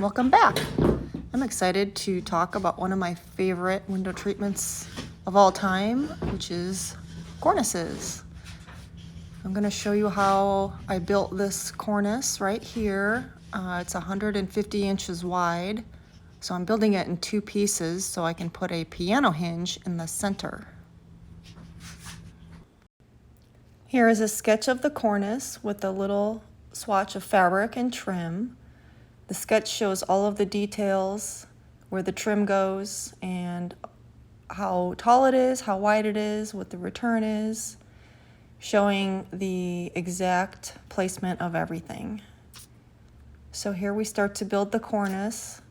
Welcome back. I'm excited to talk about one of my favorite window treatments of all time, which is cornices. I'm going to show you how I built this cornice right here. It's 150 inches wide, so I'm building it in two pieces so I can put a piano hinge in the center. Here is a sketch of the cornice with a little swatch of fabric and trim. The sketch shows all of the details, where the trim goes, and how tall it is, how wide it is, what the return is, showing the exact placement of everything. So here we start to build the cornice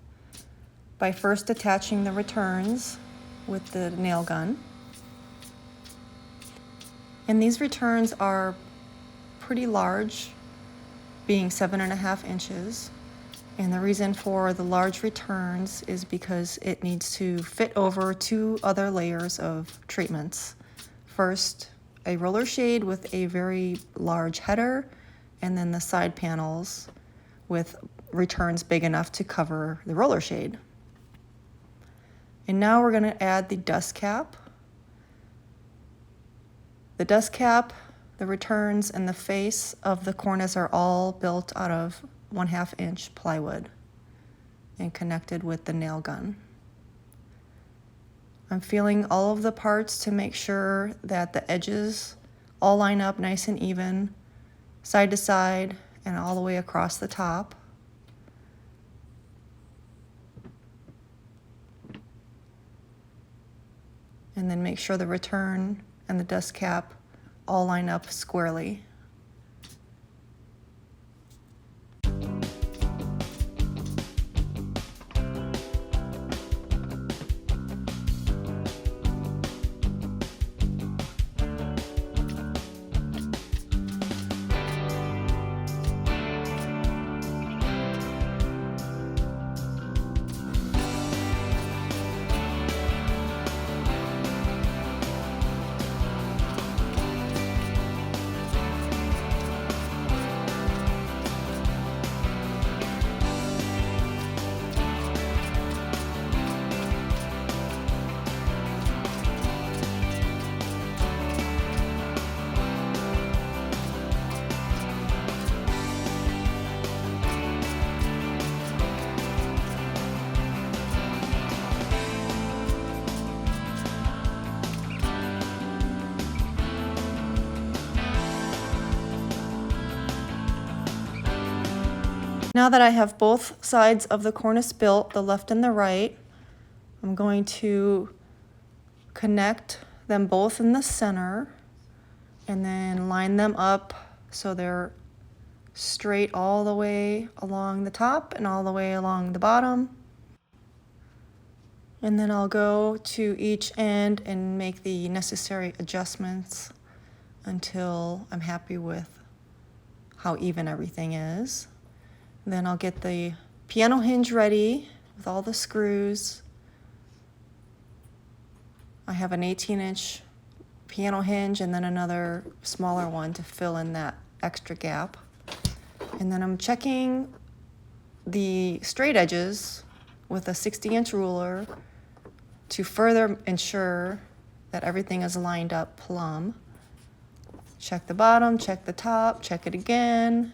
by first attaching the returns with the nail gun. And these returns are pretty large, being 7.5 inches. And the reason for the large returns is because it needs to fit over two other layers of treatments. First, a roller shade with a very large header, and then the side panels with returns big enough to cover the roller shade. And now we're going to add the dust cap. The dust cap, the returns, and the face of the cornice are all built out of 1/2 inch plywood and connected with the nail gun. I'm feeling all of the parts to make sure that the edges all line up nice and even, side to side and all the way across the top. And then make sure the return and the dust cap all line up squarely. Now that I have both sides of the cornice built, the left and the right, I'm going to connect them both in the center and then line them up so they're straight all the way along the top and all the way along the bottom. And then I'll go to each end and make the necessary adjustments until I'm happy with how even everything is. Then I'll get the piano hinge ready with all the screws. I have an 18-inch piano hinge and then another smaller one to fill in that extra gap. And then I'm checking the straight edges with a 60-inch ruler to further ensure that everything is lined up plumb. Check the bottom, check the top, check it again.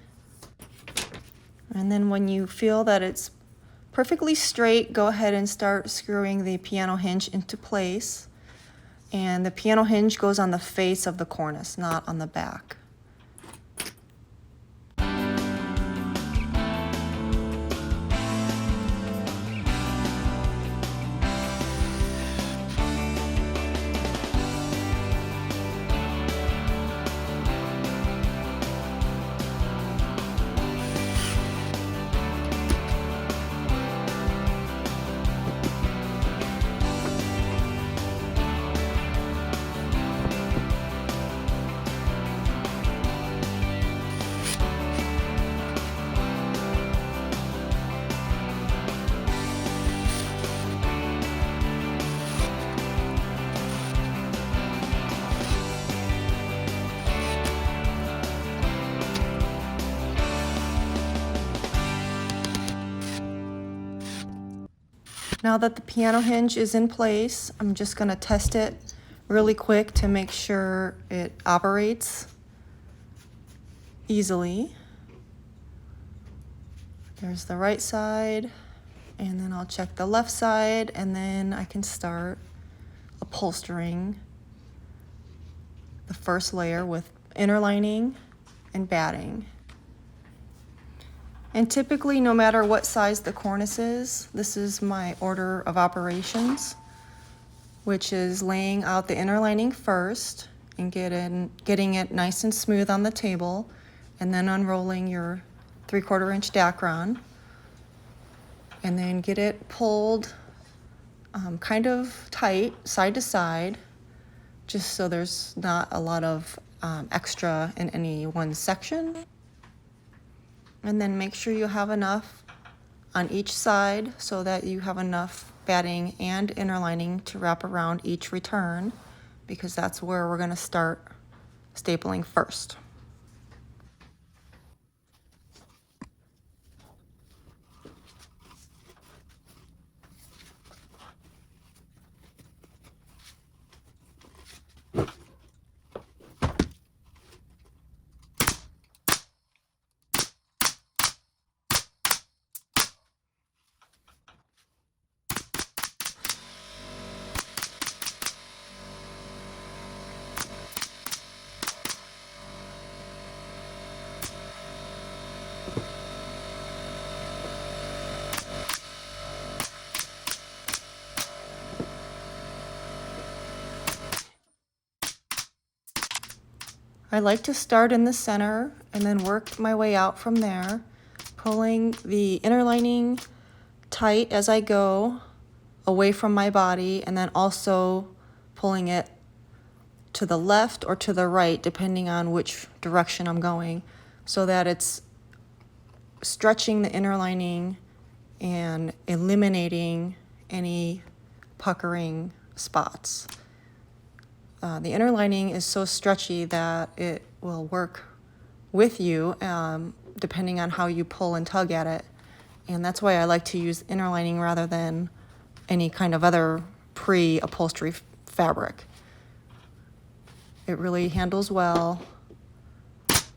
And then when you feel that it's perfectly straight, go ahead and start screwing the piano hinge into place. And the piano hinge goes on the face of the cornice, not on the back. Now that the piano hinge is in place, I'm just going to test it really quick to make sure it operates easily. There's the right side, and then I'll check the left side, and then I can start upholstering the first layer with inner lining and batting. And typically, no matter what size the cornice is, this is my order of operations, which is laying out the inner lining first and getting it nice and smooth on the table, and then unrolling your 3/4 inch dacron, and then get it pulled kind of tight, side to side, just so there's not a lot of extra in any one section. And then make sure you have enough on each side so that you have enough batting and inner lining to wrap around each return, because that's where we're going to start stapling first. I like to start in the center and then work my way out from there, pulling the inner lining tight as I go away from my body, and then also pulling it to the left or to the right, depending on which direction I'm going, so that it's stretching the inner lining and eliminating any puckering spots. The inner lining is so stretchy that it will work with you depending on how you pull and tug at it. And that's why I like to use inner lining rather than any kind of other pre-upholstery fabric. It really handles well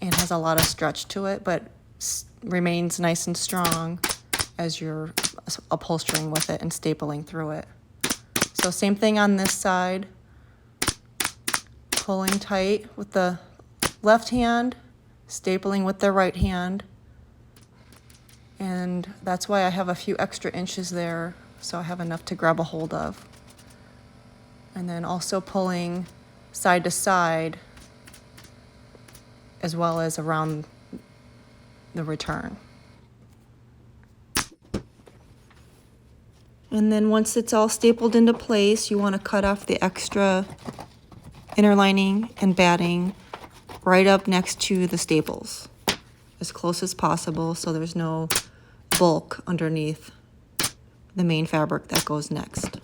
and has a lot of stretch to it, but remains nice and strong as you're upholstering with it and stapling through it. So same thing on this side. Pulling tight with the left hand, stapling with the right hand. And that's why I have a few extra inches there, so I have enough to grab a hold of. And then also pulling side to side as well as around the return. And then once it's all stapled into place, you want to cut off the extra inner lining and batting right up next to the staples as close as possible, so there's no bulk underneath the main fabric that goes next.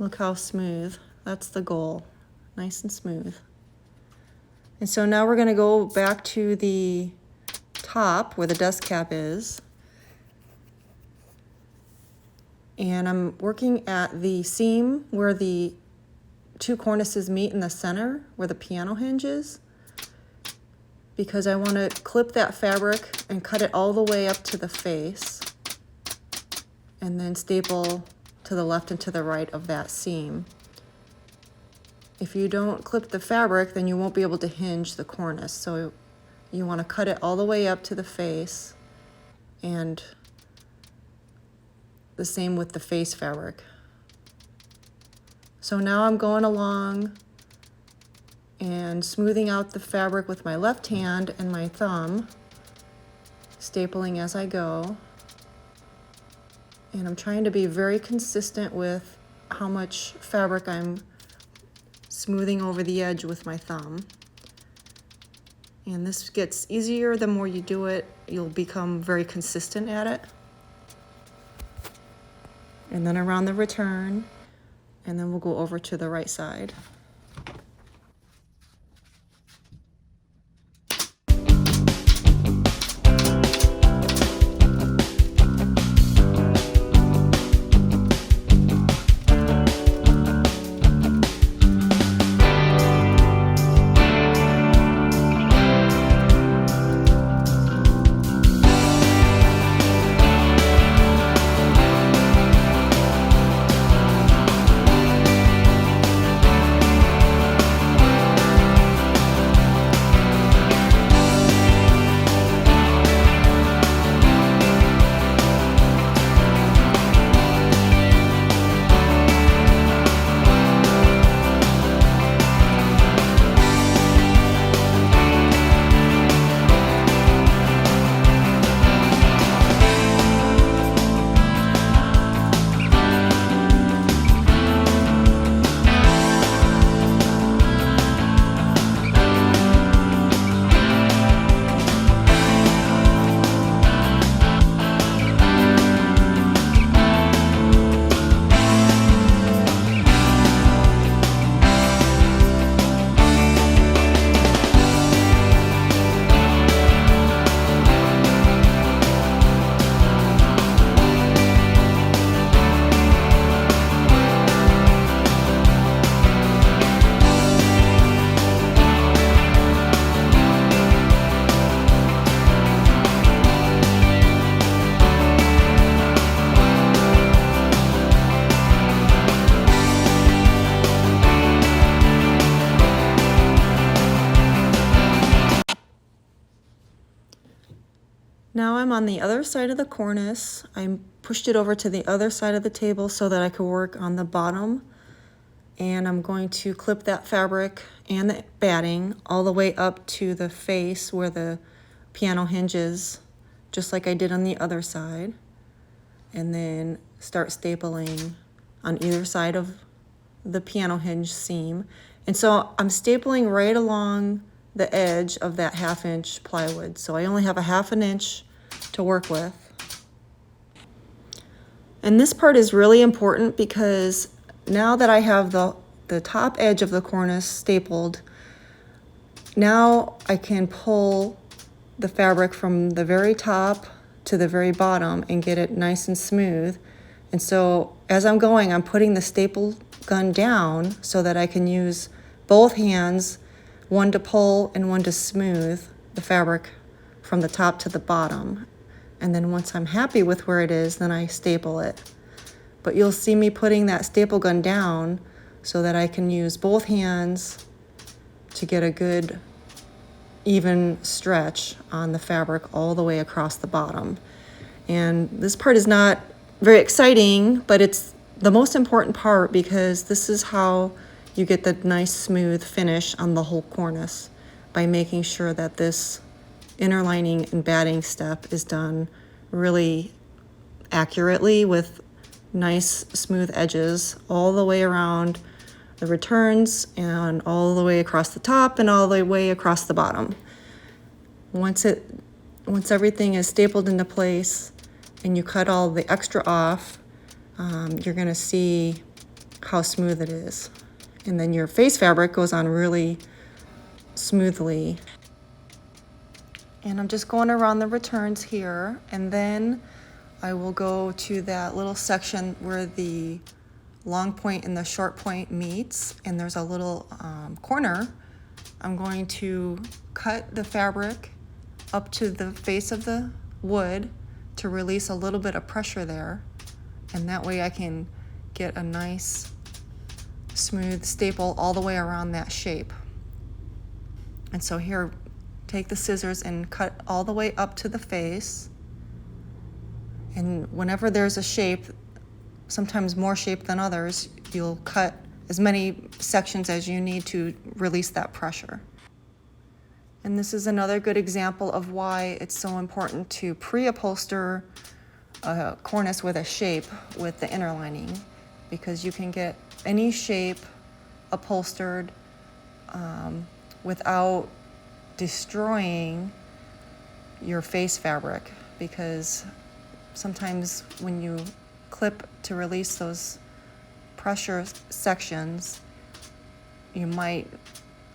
Look how smooth. That's the goal. Nice and smooth. And so now we're going to go back to the top where the dust cap is. And I'm working at the seam where the two cornices meet in the center, where the piano hinge is, because I want to clip that fabric and cut it all the way up to the face, and then staple to the left and to the right of that seam. If you don't clip the fabric, then you won't be able to hinge the cornice. So you want to cut it all the way up to the face, and the same with the face fabric. So now I'm going along and smoothing out the fabric with my left hand and my thumb, stapling as I go. And I'm trying to be very consistent with how much fabric I'm smoothing over the edge with my thumb. And this gets easier the more you do it. You'll become very consistent at it. And then around the return, and then we'll go over to the right side. Now I'm on the other side of the cornice. I pushed it over to the other side of the table so that I could work on the bottom. And I'm going to clip that fabric and the batting all the way up to the face where the piano hinge is, just like I did on the other side. And then start stapling on either side of the piano hinge seam. And so I'm stapling right along the edge of that 1/2 inch plywood. So I only have a 1/2 inch to work with. And this part is really important because now that I have the top edge of the cornice stapled, now I can pull the fabric from the very top to the very bottom and get it nice and smooth. And so as I'm going, I'm putting the staple gun down so that I can use both hands, one to pull and one to smooth the fabric from the top to the bottom. And then once I'm happy with where it is, then I staple it. But you'll see me putting that staple gun down so that I can use both hands to get a good even stretch on the fabric all the way across the bottom. And this part is not very exciting, but it's the most important part because this is how you get the nice smooth finish on the whole cornice, by making sure that this inner lining and batting step is done really accurately with nice smooth edges all the way around the returns and all the way across the top and all the way across the bottom. Once everything is stapled into place and you cut all the extra off, you're going to see how smooth it is. And then your face fabric goes on really smoothly. And I'm just going around the returns here, and then I will go to that little section where the long point and the short point meets, and there's a little corner. I'm going to cut the fabric up to the face of the wood to release a little bit of pressure there, and that way I can get a nice smooth staple all the way around that shape. And so here, take the scissors and cut all the way up to the face. And whenever there's a shape, sometimes more shape than others, you'll cut as many sections as you need to release that pressure. And this is another good example of why it's so important to pre-upholster a cornice with a shape with the inner lining, because you can get any shape upholstered without destroying your face fabric, because sometimes when you clip to release those pressure sections, you might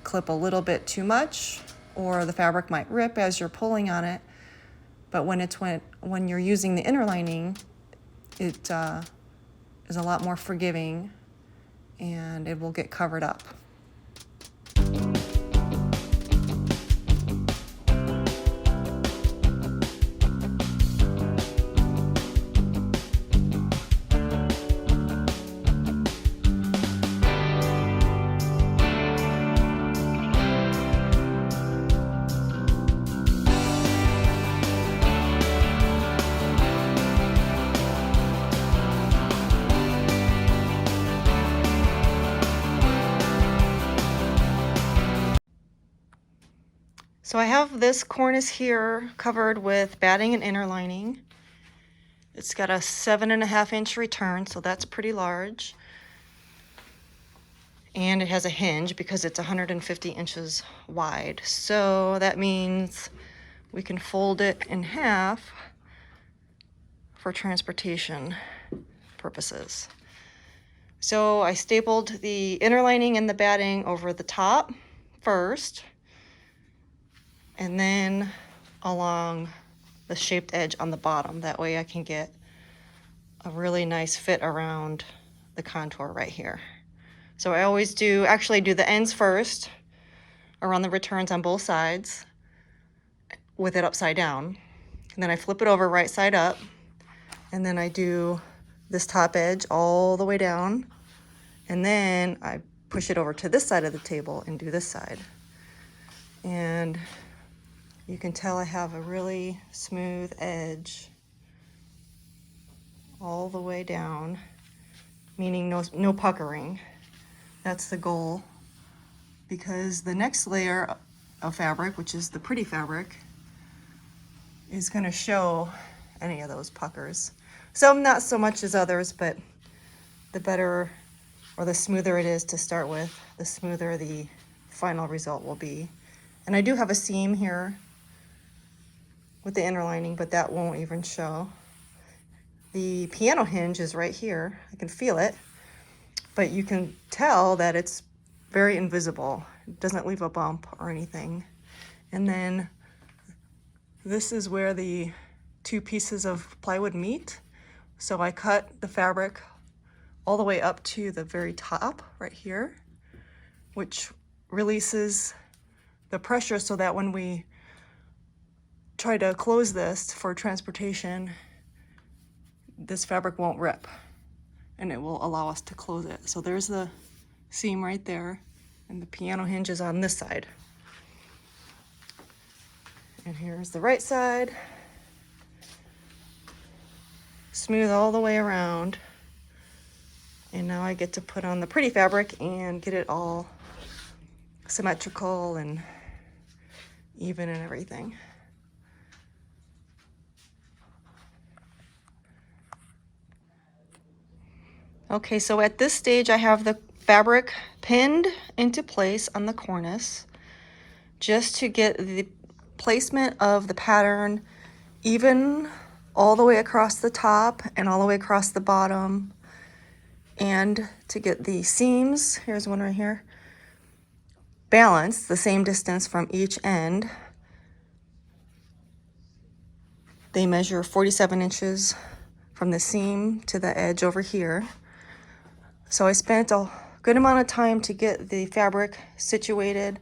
clip a little bit too much, or the fabric might rip as you're pulling on it. But when you're using the inner lining, it is a lot more forgiving, and it will get covered up. So I have this cornice here covered with batting and inner lining. It's got a 7.5 inch return, so that's pretty large. And it has a hinge because it's 150 inches wide. So that means we can fold it in half for transportation purposes. So I stapled the inner lining and the batting over the top first, and then along the shaped edge on the bottom. That way I can get a really nice fit around the contour right here. So I always do the ends first around the returns on both sides with it upside down. And then I flip it over right side up, and then I do this top edge all the way down, and then I push it over to this side of the table and do this side. And You can tell I have a really smooth edge all the way down, meaning no puckering. That's the goal, because the next layer of fabric, which is the pretty fabric, is going to show any of those puckers. Some not so much as others, but the better or the smoother it is to start with, the smoother the final result will be. And I do have a seam here with the inner lining, but that won't even show. The piano hinge is right here. I can feel it, but you can tell that it's very invisible. It doesn't leave a bump or anything. And then this is where the two pieces of plywood meet. So I cut the fabric all the way up to the very top right here, which releases the pressure so that when we try to close this for transportation, this fabric won't rip and it will allow us to close it. So there's the seam right there, and the piano hinge is on this side. And here's the right side. Smooth all the way around. And now I get to put on the pretty fabric and get it all symmetrical and even and everything. Okay, so at this stage I have the fabric pinned into place on the cornice just to get the placement of the pattern even all the way across the top and all the way across the bottom, and to get the seams, here's one right here, balanced the same distance from each end. They measure 47 inches from the seam to the edge over here. So I spent a good amount of time to get the fabric situated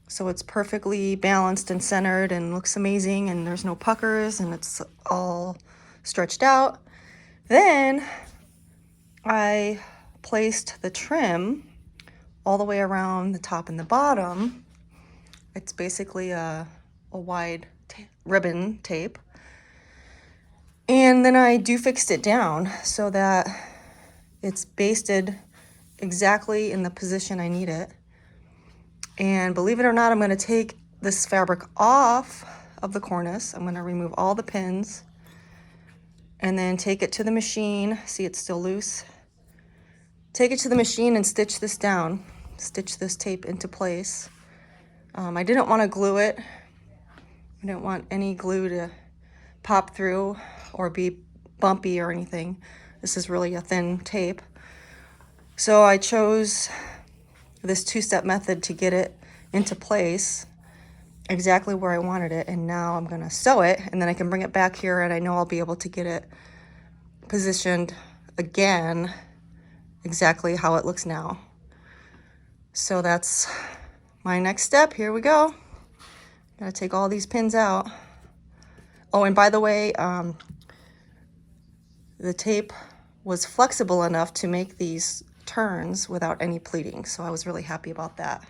so it's perfectly balanced and centered and looks amazing, and there's no puckers and it's all stretched out. Then I placed the trim all the way around the top and the bottom. It's basically a wide ribbon tape. And then I fixed it down so that it's basted exactly in the position I need it. And believe it or not, I'm going to take this fabric off of the cornice. I'm going to remove all the pins and then take it to the machine. See, it's still loose. Take it to the machine and stitch this down. Stitch this tape into place. I didn't want to glue it. I didn't want any glue to pop through or be bumpy or anything. This is really a thin tape. So I chose this two-step method to get it into place exactly where I wanted it. And now I'm going to sew it, and then I can bring it back here and I know I'll be able to get it positioned again exactly how it looks now. So that's my next step. Here we go. Gotta take all these pins out. Oh, and by the way, the tape was flexible enough to make these turns without any pleating, so I was really happy about that.